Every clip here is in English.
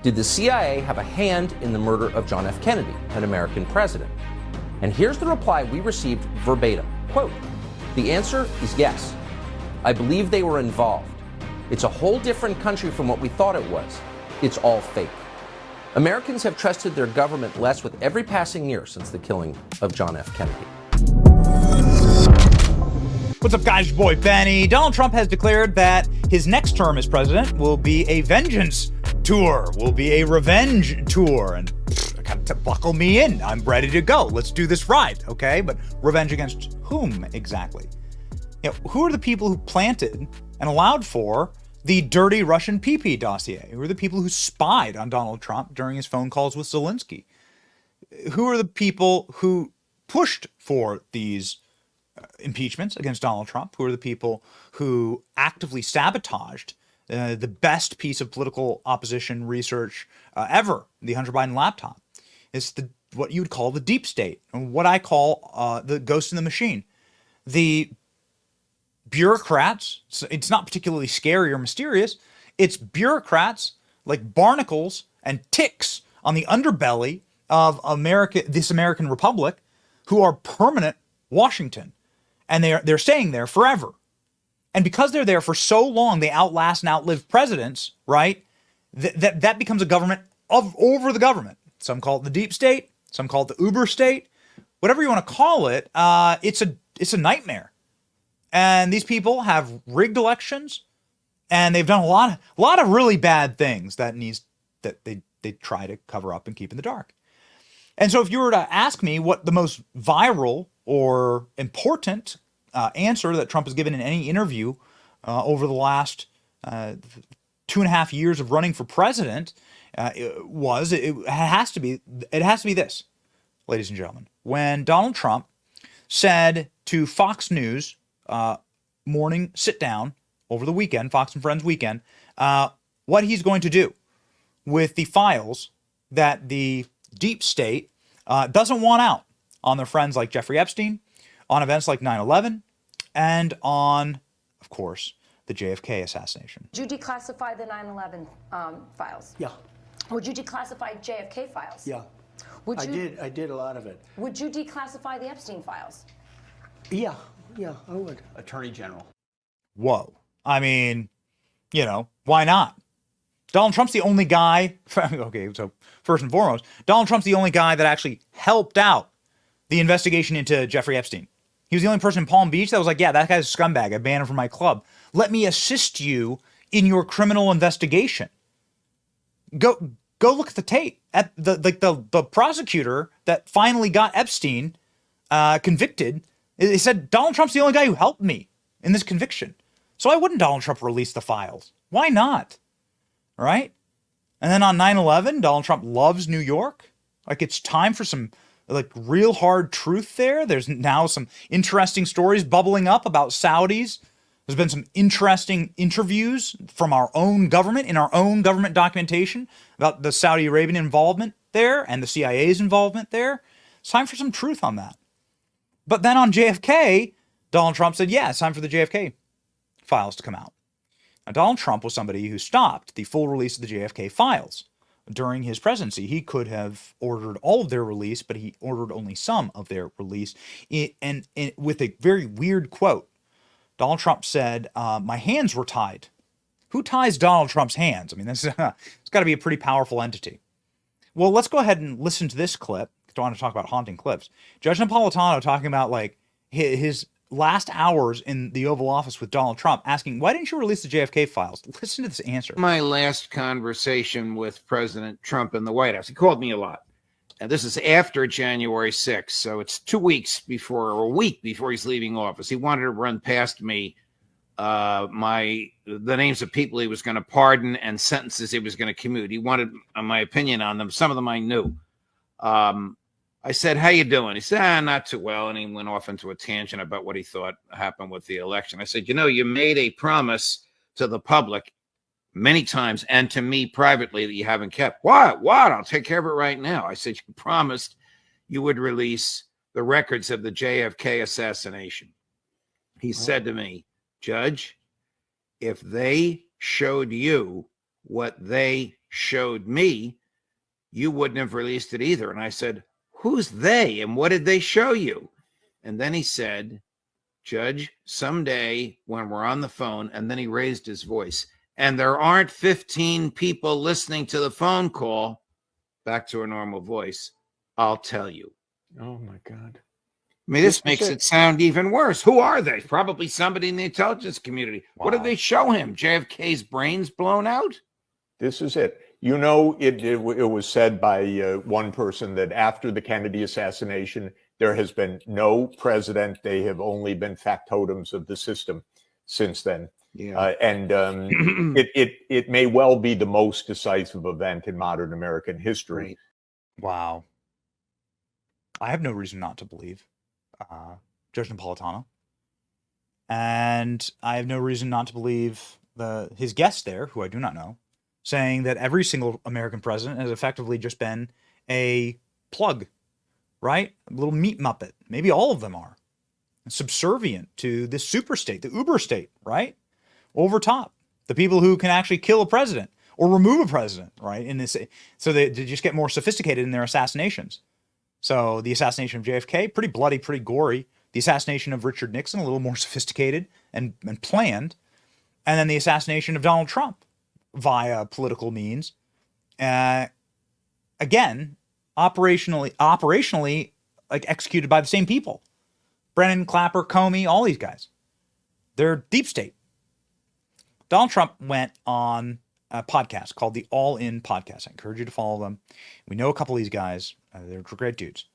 Did the CIA have a hand in the murder of John F. Kennedy, an American president? And here's the reply we received verbatim. Quote, "The answer is yes. I believe they were involved. It's a whole different country from what we thought it was. It's all fake." Americans have trusted their government less with every passing year since the killing of John F. Kennedy. What's up, guys? Your boy Benny. Donald Trump has declared that his next term as president will be a vengeance tour, will be a revenge tour. And buckle me in. I'm ready to go. Let's do this ride, okay? But revenge against whom exactly? Who are the people who planted and allowed for the dirty Russian PP dossier? Who are the people who spied on Donald Trump during his phone calls with Zelensky? Who are the people who pushed for these impeachments against Donald Trump? Who are the people who actively sabotaged the best piece of political opposition research ever, the Hunter Biden laptop? It's what you would call the deep state, and what I call the ghost in the machine. The bureaucrats, it's not particularly scary or mysterious. It's bureaucrats like barnacles and ticks on the underbelly of America, this American republic, who are permanent Washington. And they're staying there forever. And because they're there for so long, they outlast and outlive presidents, right? That becomes a government over the government. Some call it the deep state. Some call it the Uber state. Whatever you want to call it, it's a nightmare. And these people have rigged elections, and they've done a lot of really bad things that they try to cover up and keep in the dark. And so if you were to ask me what the most viral or important answer that Trump has given in any interview over the last 2.5 years of running for president it has to be this, ladies and gentlemen. When Donald Trump said to Fox News morning sit down over the weekend, Fox and Friends weekend, what he's going to do with the files that the deep state doesn't want out on their friends like Jeffrey Epstein, on events like 9/11, and on, of course, the JFK assassination. Would you declassify the 9/11 files? Yeah. Would you declassify JFK files? Yeah. I did a lot of it. Would you declassify the Epstein files? Yeah, I would. Attorney General. Whoa. I mean, why not? Donald Trump's the only guy. Okay, so first and foremost, Donald Trump's the only guy that actually helped out the investigation into Jeffrey Epstein. He was the only person in Palm Beach that was like, yeah, that guy's a scumbag. I banned him from my club. Let me assist you in your criminal investigation. Go look at the tape. At the prosecutor that finally got Epstein convicted, he said, Donald Trump's the only guy who helped me in this conviction. So why wouldn't Donald Trump release the files? Why not? Right? And then on 9/11, Donald Trump loves New York. Like, it's time for some real hard truth there. There's now some interesting stories bubbling up about Saudis. There's been some interesting interviews from our own government, in our own government documentation, about the Saudi Arabian involvement there and the CIA's involvement there. It's time for some truth on that. But then on JFK, Donald Trump said, yeah, it's time for the JFK files to come out. Now, Donald Trump was somebody who stopped the full release of the JFK files during his presidency. He could have ordered all of their release, but he ordered only some of their release. And with a very weird quote, Donald Trump said, my hands were tied. Who ties Donald Trump's hands? I mean, it's got to be a pretty powerful entity. Well, let's go ahead and listen to this clip. I don't want to talk about haunting clips. Judge Napolitano talking about his last hours in the Oval Office with Donald Trump, asking, why didn't you release the JFK files? Listen to this answer. My last conversation with President Trump in the White House, he called me a lot. And this is after January 6th, so it's 2 weeks before, or a week before he's leaving office. He wanted to run past me the names of people he was going to pardon and sentences he was going to commute. He wanted my opinion on them. Some of them I knew. I said, how you doing? He said, not too well. And he went off into a tangent about what he thought happened with the election. I said, you made a promise to the public many times and to me privately that you haven't kept. What? I'll take care of it right now. I said, you promised you would release the records of the JFK assassination. He said to me, Judge, if they showed you what they showed me, you wouldn't have released it either. And I said, who's they and what did they show you? And then he said, Judge, someday when we're on the phone, and then he raised his voice, and there aren't 15 people listening to the phone call, back to a normal voice, I'll tell you. Oh, my God. I mean, this makes it sound even worse. Who are they? Probably somebody in the intelligence community. Wow. What did they show him? JFK's brains blown out? This is it. You know, it was said by one person that after the Kennedy assassination, there has been no president. They have only been factotums of the system since then. Yeah. It may well be the most decisive event in modern American history. Right. Wow. I have no reason not to believe Judge Napolitano. And I have no reason not to believe his guest there, who I do not know, saying that every single American president has effectively just been a plug, right? A little meat muppet. Maybe all of them are subservient to this super state, the uber state, right? Over top, the people who can actually kill a president or remove a president, right? In this, so they just get more sophisticated in their assassinations. So the assassination of JFK, pretty bloody, pretty gory. The assassination of Richard Nixon, a little more sophisticated and planned. And then the assassination of Donald Trump via political means. Again, operationally, like executed by the same people. Brennan, Clapper, Comey, all these guys. They're deep state. Donald Trump went on a podcast called the All In Podcast. I encourage you to follow them. We know a couple of these guys. They're great dudes.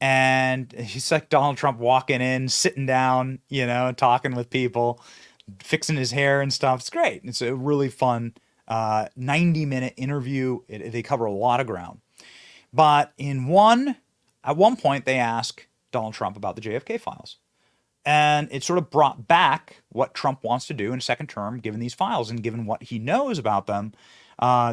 And he's like Donald Trump walking in, sitting down, you know, talking with people, fixing his hair and stuff. It's great. It's a really fun 90-minute interview. They cover a lot of ground. But at one point, they ask Donald Trump about the JFK files. And it sort of brought back what Trump wants to do in a second term, given these files and given what he knows about them.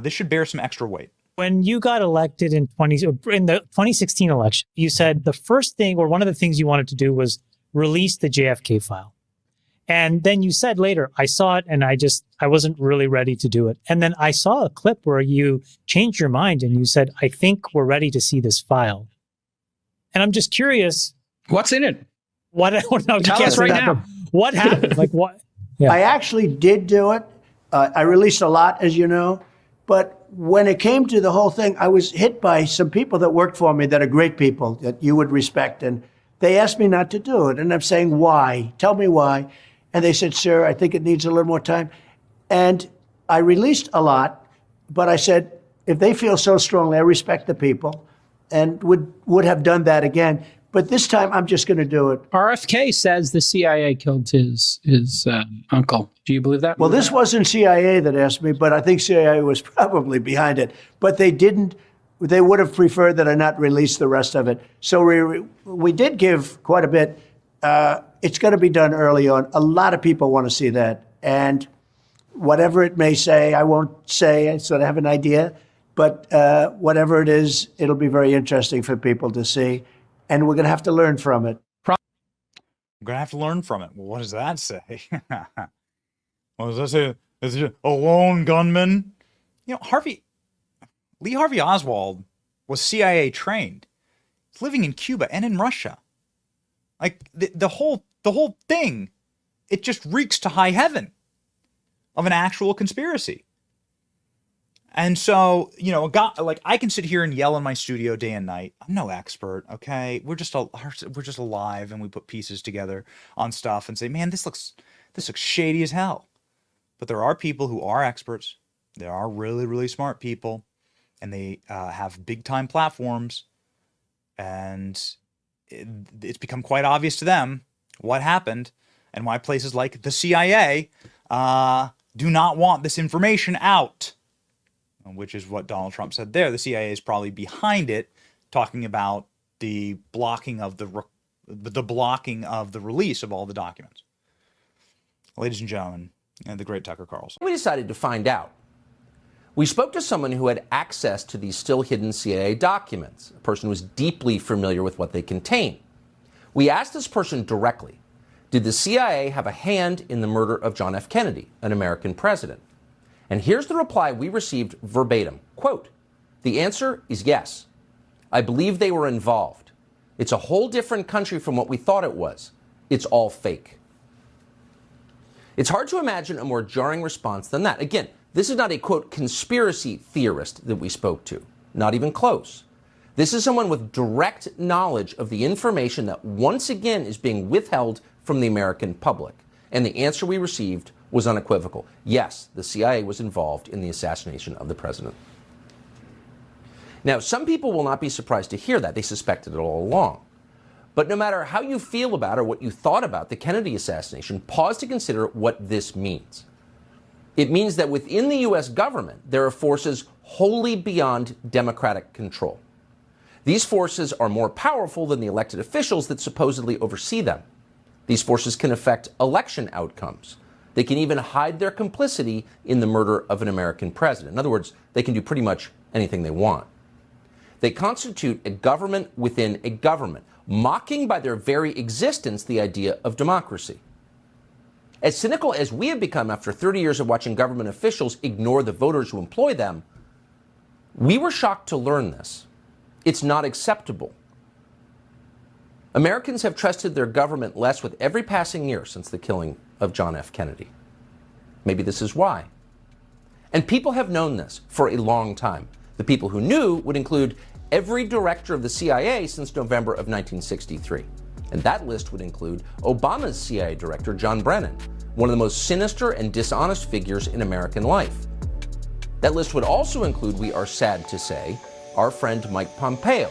This should bear some extra weight. When you got elected in the 2016 election, you said the first thing or one of the things you wanted to do was release the JFK file. And then you said later, I saw it and I wasn't really ready to do it. And then I saw a clip where you changed your mind and you said, I think we're ready to see this file. And I'm just curious. What's in it? No, Tell us right now. What happened? Like what? Yeah. I actually did do it. I released a lot, as you know. But when it came to the whole thing, I was hit by some people that worked for me that are great people that you would respect. And they asked me not to do it. And I'm saying, why? Tell me why. And they said, sir, I think it needs a little more time. And I released a lot. But I said, if they feel so strongly, I respect the people and would have done that again. But this time, I'm just going to do it. RFK says the CIA killed his uncle. Do you believe that? Well, this wasn't CIA that asked me, but I think CIA was probably behind it. But they didn't. They would have preferred that I not release the rest of it. So we did give quite a bit. It's going to be done early on. A lot of people want to see that. And whatever it may say, I won't say. I sort of have an idea. But whatever it is, it'll be very interesting for people to see. And we're going to have to learn from it. We're going to have to learn from it. Well, what does that say? What does that say? Is it a lone gunman? You know, Lee Harvey Oswald was CIA trained. He's living in Cuba and in Russia. Like the whole thing, it just reeks to high heaven of an actual conspiracy. And so, you know, I can sit here and yell in my studio day and night. I'm no expert, okay? We're just alive, and we put pieces together on stuff and say, man, this looks shady as hell. But there are people who are experts. There are really, really smart people, and they have big time platforms, and it's become quite obvious to them what happened and why places like the CIA do not want this information out. Which is what Donald Trump said there. The CIA is probably behind it, talking about the blocking of the release of all the documents. Ladies and gentlemen, the great Tucker Carlson. We decided to find out. We spoke to someone who had access to these still hidden CIA documents, a person who was deeply familiar with what they contain. We asked this person directly, did the CIA have a hand in the murder of John F. Kennedy, an American president? And here's the reply we received verbatim. Quote, "The answer is yes. I believe they were involved. It's a whole different country from what we thought it was. It's all fake." It's hard to imagine a more jarring response than that. Again, this is not a, quote, conspiracy theorist that we spoke to. Not even close. This is someone with direct knowledge of the information that once again is being withheld from the American public. And the answer we received was unequivocal. Yes, the CIA was involved in the assassination of the president. Now, some people will not be surprised to hear that. They suspected it all along. But no matter how you feel about or what you thought about the Kennedy assassination, pause to consider what this means. It means that within the U.S. government, there are forces wholly beyond democratic control. These forces are more powerful than the elected officials that supposedly oversee them. These forces can affect election outcomes. They can even hide their complicity in the murder of an American president. In other words, they can do pretty much anything they want. They constitute a government within a government, mocking by their very existence the idea of democracy. As cynical as we have become after 30 years of watching government officials ignore the voters who employ them, we were shocked to learn this. It's not acceptable. Americans have trusted their government less with every passing year since the killing of John F. Kennedy. Maybe this is why. And people have known this for a long time. The people who knew would include every director of the CIA since November of 1963. And that list would include Obama's CIA director, John Brennan, one of the most sinister and dishonest figures in American life. That list would also include, we are sad to say, our friend Mike Pompeo,